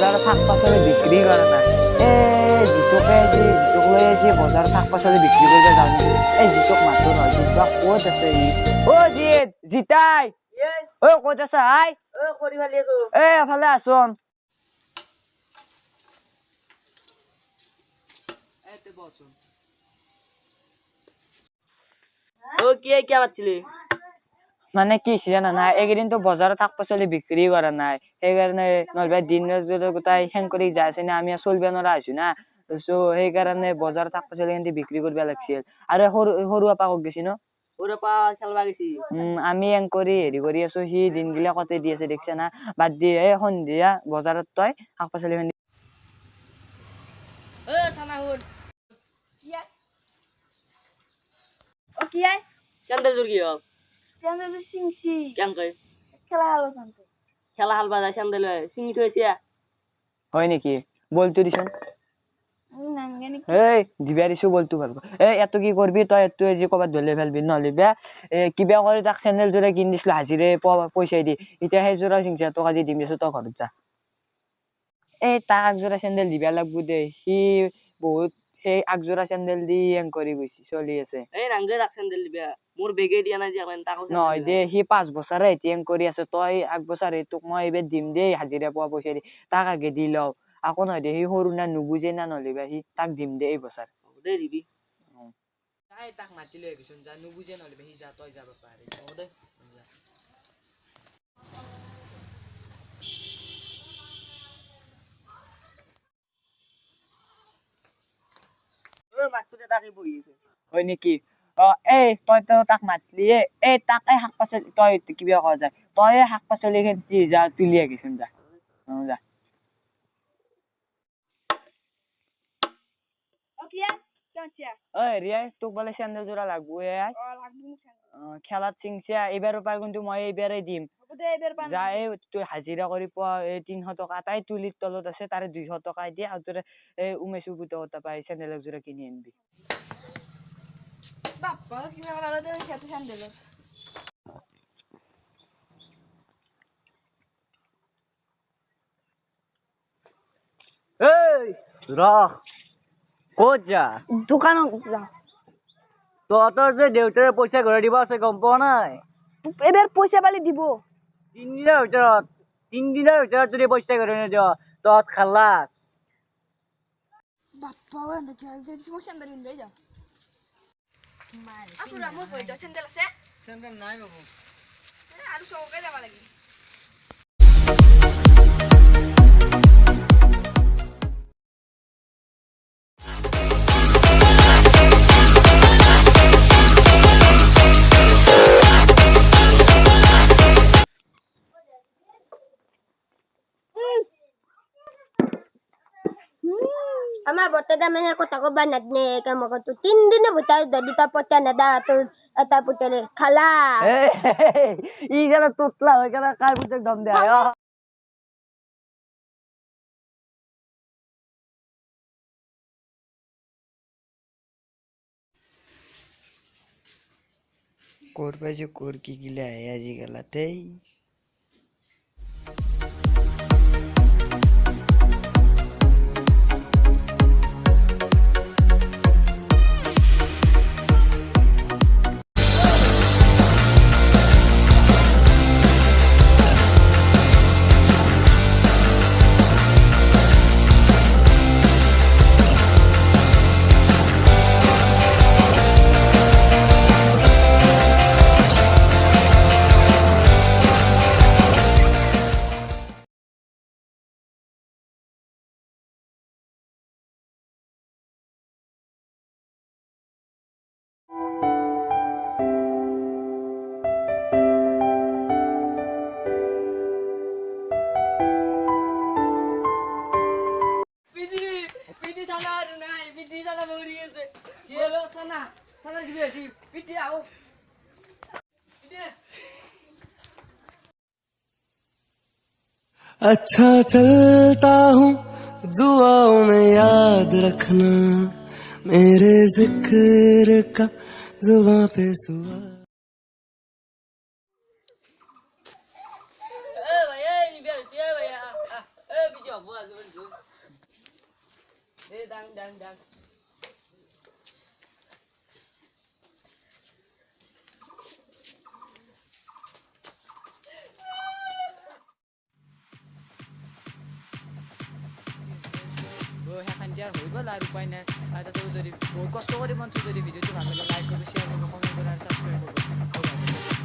বজাৰত শাক পাচলি বিক্ৰী কৰা নাই। জিতুক লৈ আজি বজাৰত শাক পাচলি বিক্ৰী কৰিব যাওঁ নেকি? জিতুক মাতো নহয়, জিতুক ক'ত আছে ই? জিতাই ক'ত আছা? এফালে আছো। মানে কি জানা নাই, এইকেইদিনতো বজাৰত শাক পাচলি বিক্ৰী কৰা নাই, সেইকাৰণে নহলে দিনৰ গোটাই হেং কৰি যাই আছে না, আমি চলিব নোৱাৰা হৈছো না। সেইকাৰণে বজাৰত শাক পাচলি বিক্ৰী কৰিব লাগিছিল। আৰু সৰু আপাকক গেছি ন, আমি কৰি হেৰি কৰি আছো, সি দিনগিলা কতে দি আছে দেখিছা না। বাদ দি সন্ধিয়া বজাৰত তই শাক পাচলি হয় নেকি? বলতো দিছোন। দিবা দিছো বলতো ভাল। এত কি করবি তই, এত যে কবাত ধরলে ফেলবি, নহলে কিবা করে তাক চেন্দেল জোড়া কিনি দিছিলো হাজিরে পয়সা দি, এতিয়া সেই জোড়া চিংচা তোক আজি দিম দিছো, তই ঘৰত যা। তাক একজোড়া চেন্দেল দিবা লাগবো দে, সি বহুত সেই একজোড়া চেন্দেল দি কৰি গৈছি, চলি আছে। নহয় দে, সি 5 বছৰে কৰি আছে, তই 1 বছৰ তোক মই এইবাৰ দিম দেই, হাজিৰা পোৱা পইচা দি, তাক আগে দি লও। আকৌ নহয় দে, সি সৰু না, নুবুজে না, নহলে সি তাক দিম দে এই বছৰ। দিবি তাক মাতি লৈ আহিবিচোন, যা, নুবুজে নহলে সি, যা তই যাব পাৰি। হয় নেকি? তই তো তাক মাতলি, তাক শাক পাচলি তই কিবা কোৱা যায়, তই শাক পাচলি যা তুলি আহিচোন, যা যা। ৰিয়াই, তোক বোলে চেন্দেল জোড়া লাগবো, খেলাত চিংচা, এইবাৰৰ পৰা কিন্তু মই এইবাৰে দিম। যা, তুই হাজিৰা কৰি পোৱা 300 টকা, তাই তুলিৰ তলত আছে, তাৰে 200 টকা দিয়ে, আৰু তোৰ উমেশ গোটা পাই চেন্দেল একজোড়া কিনি আনবি। ক'ত যা? দোকানত যা। তহঁতৰ যে দেউতাৰে পইচা ঘূৰাই দিব আছে, গম পোৱা নাই? এইবাৰ পইচা পালি দিব। 3 দিনৰ ভিতৰত যদি পইচা ঘূৰাই নিদিয়, তহঁত খালাস। চেন্দেল নাই বাবু। আৰু চবকে যাব লাগে। আমার বর্তাটা মেয়ে কথা কবার নাদনে কাম করতো 3 দিনের ভিতরে যদি তা পচা নাদা তো এটা পুতলে খালা ই যেন তোতলা হয়ে গেল, কার পুতে দম দেয়। করবে যে কর কি গিলা আজি গেলাতেই अच्छा चलता हूँ दुआओं में याद रखना मेरे जिक्र का जुबां पे सुआ সেইখান দিয়া হৈ গ'ল আৰু উপায় নাই আৰু তাতো যদি বহুত কষ্ট কৰি মন যদি ভিডিঅ'টো ভাল লাগে লাইক কৰিব শ্বেয়াৰ কৰিব কমেণ্ট কৰিব আৰু ছাবস্ক্ৰাইব কৰিব